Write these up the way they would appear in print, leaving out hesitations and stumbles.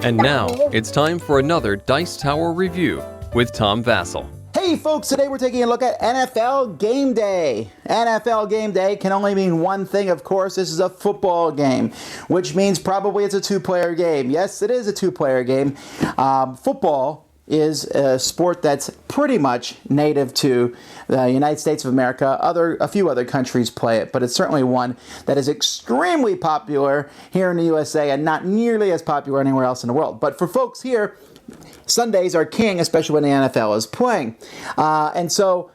And now, it's time for another Dice Tower review with Tom Vasel. Hey folks, today we're taking a look at NFL Game Day. NFL Game Day can only mean one thing, of course. This is a football game, which means probably it's a two-player game. Yes, it is a two-player game. Football is a sport that's pretty much native to the United States of America. A few other countries play it, but it's certainly one that is extremely popular here in the USA and not nearly as popular anywhere else in the world. But for folks here, Sundays are king, especially when the NFL is playing. And so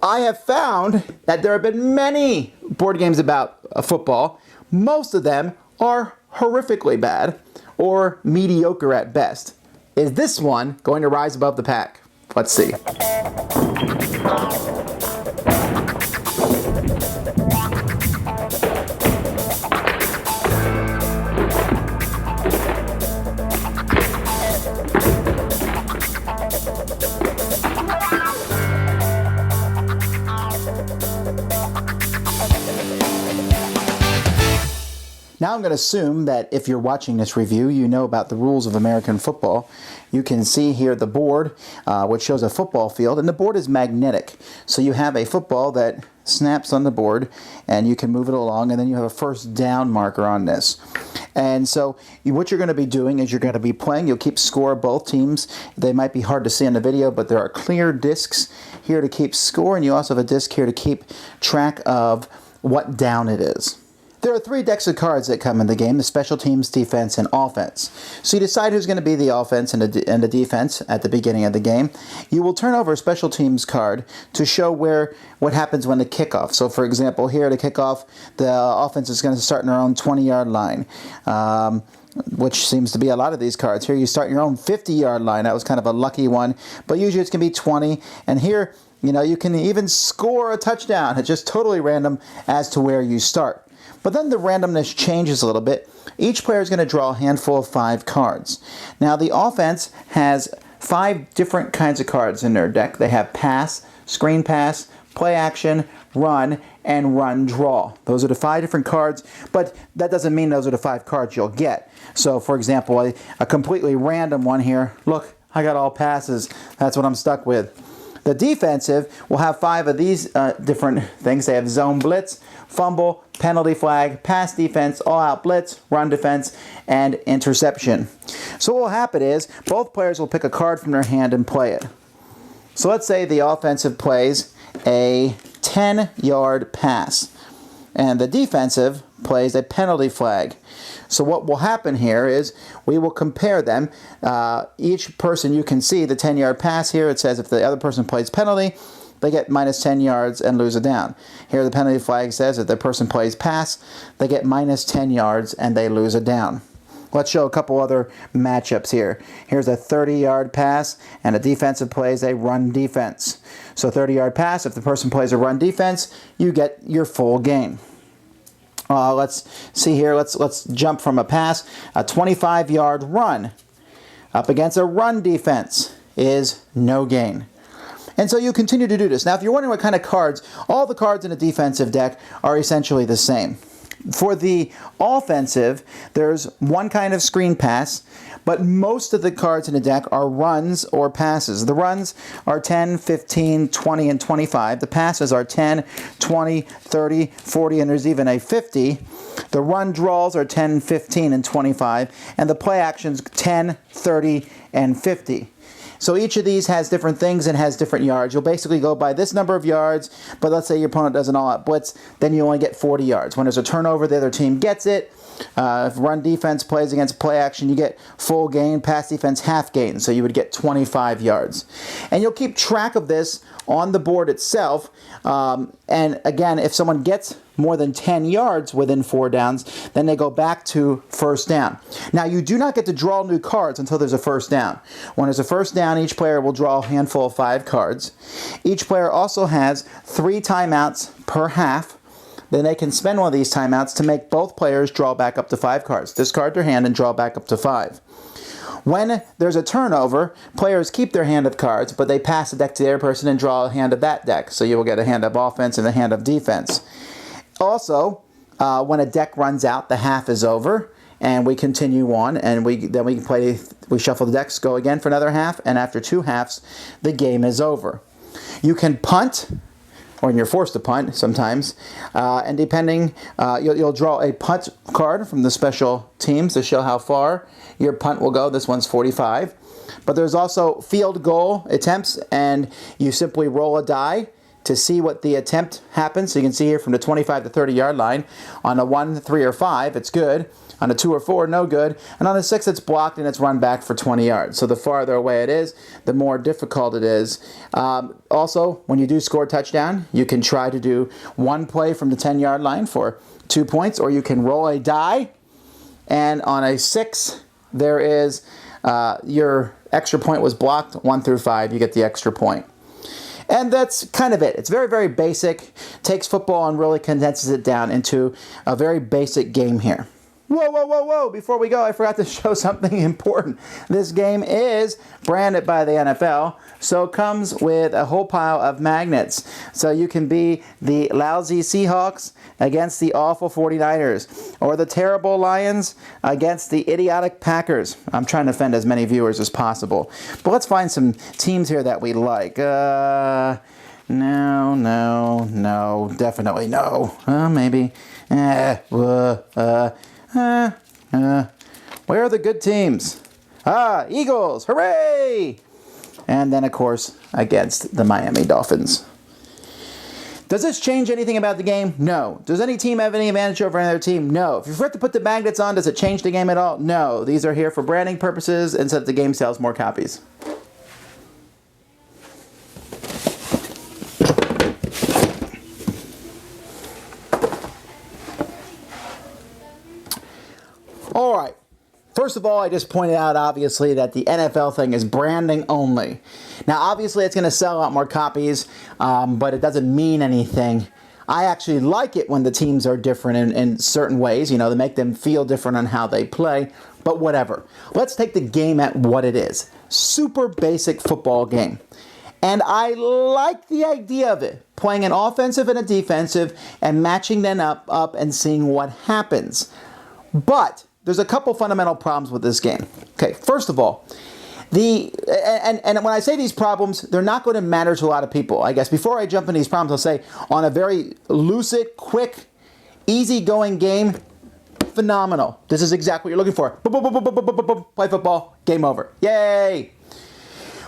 I have found that there have been many board games about football. Most of them are horrifically bad or mediocre at best. Is this one going to rise above the pack? Let's see. Now I'm going to assume that if you're watching this review, you know about the rules of American football. You can see here the board, which shows a football field, and the board is magnetic. So you have a football that snaps on the board, and you can move it along, and then you have a first down marker on this. And so what you're going to be doing is you're going to be playing. You'll keep score of both teams. They might be hard to see in the video, but there are clear discs here to keep score, and you also have a disc here to keep track of what down it is. There are three decks of cards that come in the game: the special teams, defense, and offense. So you decide who's going to be the offense and the defense at the beginning of the game. You will turn over a special teams card to show what happens when the kickoff. So for example, here to kick off, the offense is going to start in their own 20-yard line. Which seems to be a lot of these cards. Here you start your own 50-yard line. That was kind of a lucky one, but usually it's going to be 20. And here, you can even score a touchdown. It's just totally random as to where you start. But then the randomness changes a little bit. Each player is going to draw a handful of 5 cards. Now the offense has 5 different kinds of cards in their deck. They have pass, screen pass, play action, run, and run draw. Those are the 5 different cards, but that doesn't mean those are the 5 cards you'll get. So for example, a completely random one here. Look, I got all passes. That's what I'm stuck with. The defensive will have 5 of these different things. They have zone blitz, fumble, penalty flag, pass defense, all-out blitz, run defense, and interception. So what will happen is both players will pick a card from their hand and play it. So let's say the offensive plays a 10-yard pass, and the defensive plays a penalty flag. So what will happen here is we will compare them. Each person, you can see the 10-yard pass here. It says if the other person plays penalty, they get minus 10 yards and lose a down. Here the penalty flag says if the person plays pass, they get minus 10 yards and they lose a down. Let's show a couple other matchups here. Here's a 30-yard pass, and a defensive plays a run defense. So 30-yard pass, if the person plays a run defense, you get your full game. Let's see here. Let's jump from a pass. A 25-yard run up against a run defense is no gain. And so you continue to do this. Now, if you're wondering what kind of cards, all the cards in a defensive deck are essentially the same. For the offensive, there's one kind of screen pass, but most of the cards in the deck are runs or passes. The runs are 10, 15, 20, and 25. The passes are 10, 20, 30, 40, and there's even a 50. The run draws are 10, 15, and 25, and the play actions 10, 30, and 50. So each of these has different things and has different yards. You'll basically go by this number of yards, but let's say your opponent does an all-out blitz, then you only get 40 yards. When there's a turnover, the other team gets it. If run defense plays against play action, you get full gain. Pass defense, half gain. So you would get 25 yards. And you'll keep track of this on the board itself. And again, if someone gets more than 10 yards within 4 downs, then they go back to first down. Now, you do not get to draw new cards until there's a first down. When there's a first down, each player will draw a handful of 5 cards. Each player also has 3 timeouts per half. Then they can spend one of these timeouts to make both players draw back up to 5 cards. Discard their hand and draw back up to 5. When there's a turnover, players keep their hand of cards, but they pass the deck to the other person and draw a hand of that deck. So you will get a hand of offense and a hand of defense. Also, when a deck runs out, the half is over, and we continue on, and we shuffle the decks, go again for another half, and after 2 halves, the game is over. You can punt, or you're forced to punt sometimes, and depending, you'll draw a punt card from the special teams to show how far your punt will go. This one's 45. But there's also field goal attempts, and you simply roll a die to see what the attempt happens. So you can see here from the 25 to 30 yard line. On a 1, 3, or 5, it's good. On a 2 or 4, no good. And on a 6, it's blocked and it's run back for 20 yards. So the farther away it is, the more difficult it is. Also, when you do score a touchdown, you can try to do one play from the 10-yard line for 2 points, or you can roll a die. And on a 6, there is your extra point was blocked. 1 through 5, you get the extra point. And that's kind of it. It's very, very basic. Takes football and really condenses it down into a very basic game here. Whoa, whoa, whoa, whoa. Before we go, I forgot to show something important. This game is branded by the NFL, so it comes with a whole pile of magnets. So you can be the lousy Seahawks against the awful 49ers, or the terrible Lions against the idiotic Packers. I'm trying to offend as many viewers as possible. But let's find some teams here that we like. No, definitely no. Maybe. Where are the good teams? Eagles, hooray! And then, of course, against the Miami Dolphins. Does this change anything about the game? No. Does any team have any advantage over another team? No. If you forget to put the magnets on, does it change the game at all? No. These are here for branding purposes and so that the game sells more copies. All right. First of all, I just pointed out, obviously, that the NFL thing is branding only. Now, obviously, it's going to sell a lot more copies, but it doesn't mean anything. I actually like it when the teams are different in certain ways. You know, they make them feel different on how they play, but whatever. Let's take the game at what it is. Super basic football game. And I like the idea of it. Playing an offensive and a defensive and matching them up and seeing what happens. But there's a couple fundamental problems with this game. Okay, first of all, and when I say these problems, they're not going to matter to a lot of people. I guess before I jump into these problems, I'll say on a very lucid, quick, easygoing game, phenomenal. This is exactly what you're looking for. Play football, game over. Yay!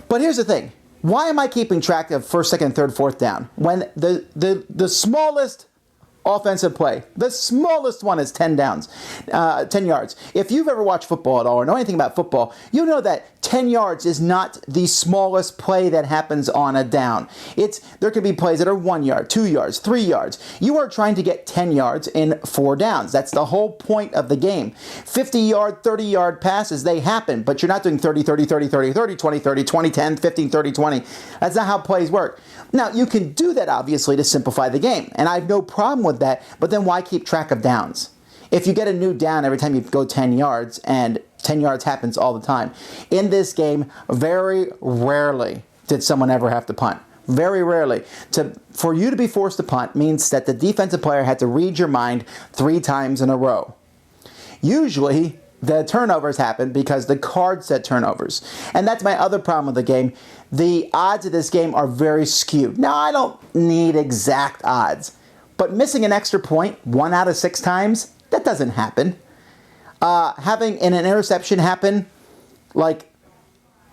But here's the thing. Why am I keeping track of first, second, third, fourth down when the smallest offensive play, the smallest one is 10 yards. If you've ever watched football at all or know anything about football, you know that 10 yards is not the smallest play that happens on a down. There could be plays that are 1 yard, 2 yards, 3 yards. You are trying to get 10 yards in 4 downs. That's the whole point of the game. 50-yard, 30-yard passes, they happen, but you're not doing 30, 30, 30, 30, 30, 20, 30, 20, 10, 15, 30, 20. That's not how plays work. Now, you can do that, obviously, to simplify the game, and I have no problem with that, but then why keep track of downs? If you get a new down every time you go 10 yards, and 10 yards happens all the time. In this game, very rarely did someone ever have to punt. Very rarely. For you to be forced to punt means that the defensive player had to read your mind 3 times in a row. Usually, the turnovers happen because the card set turnovers. And that's my other problem with the game. The odds of this game are very skewed. Now, I don't need exact odds, but missing an extra point 1 out of 6 times, that doesn't happen. Having an interception happen like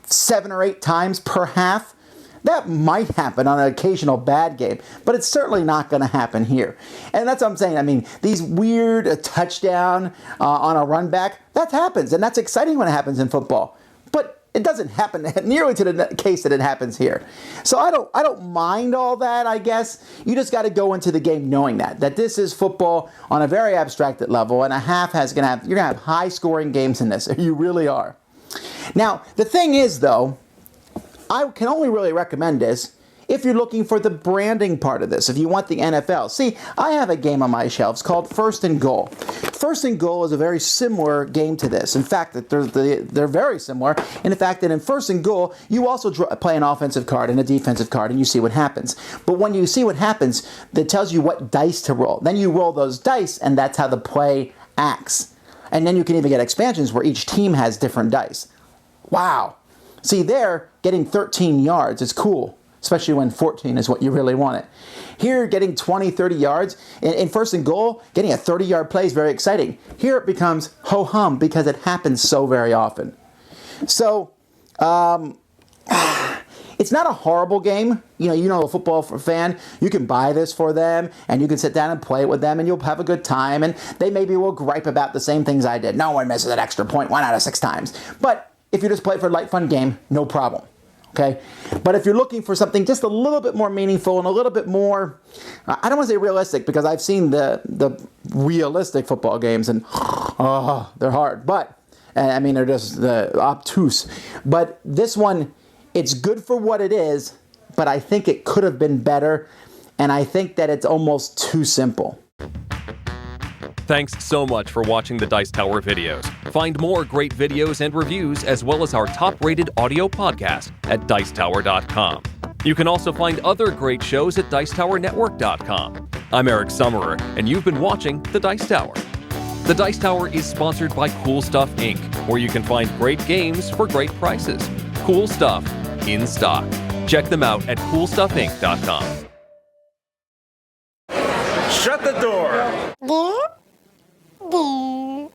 7 or 8 times per half, that might happen on an occasional bad game, but it's certainly not going to happen here. And that's what I'm saying. I mean, these weird touchdown on a run back, that happens, and that's exciting when it happens in football. But it doesn't happen nearly to the case that it happens here. So I don't mind all that, I guess. You just got to go into the game knowing that this is football on a very abstracted level, and you're going to have high-scoring games in this. You really are. Now, the thing is, though, I can only really recommend this if you're looking for the branding part of this, if you want the NFL. See, I have a game on my shelves called First and Goal. First and Goal is a very similar game to this. In fact, they're very similar in the fact that in First and Goal, you also play an offensive card and a defensive card, and you see what happens. But when you see what happens, it tells you what dice to roll. Then you roll those dice, and that's how the play acts. And then you can even get expansions where each team has different dice. Wow. See, there, getting 13 yards is cool, especially when 14 is what you really want it. Here, getting 20, 30 yards, in first and goal, getting a 30-yard play is very exciting. Here it becomes ho-hum because it happens so very often. So, it's not a horrible game. You know, a football fan, you can buy this for them, and you can sit down and play it with them, and you'll have a good time, and they maybe will gripe about the same things I did. No one misses an extra point 1 out of 6 times. But if you just play it for a light, fun game, no problem. Okay? But if you're looking for something just a little bit more meaningful and a little bit more, I don't want to say realistic, because I've seen the realistic football games, and they're hard. But, I mean, they're just obtuse. But this one, it's good for what it is, but I think it could have been better, and I think that it's almost too simple. Thanks so much for watching the Dice Tower videos. Find more great videos and reviews, as well as our top-rated audio podcast at Dicetower.com. You can also find other great shows at Dicetowernetwork.com. I'm Eric Summerer, and you've been watching The Dice Tower. The Dice Tower is sponsored by Cool Stuff Inc., where you can find great games for great prices. Cool stuff in stock. Check them out at CoolStuffInc.com. Shut the door! There.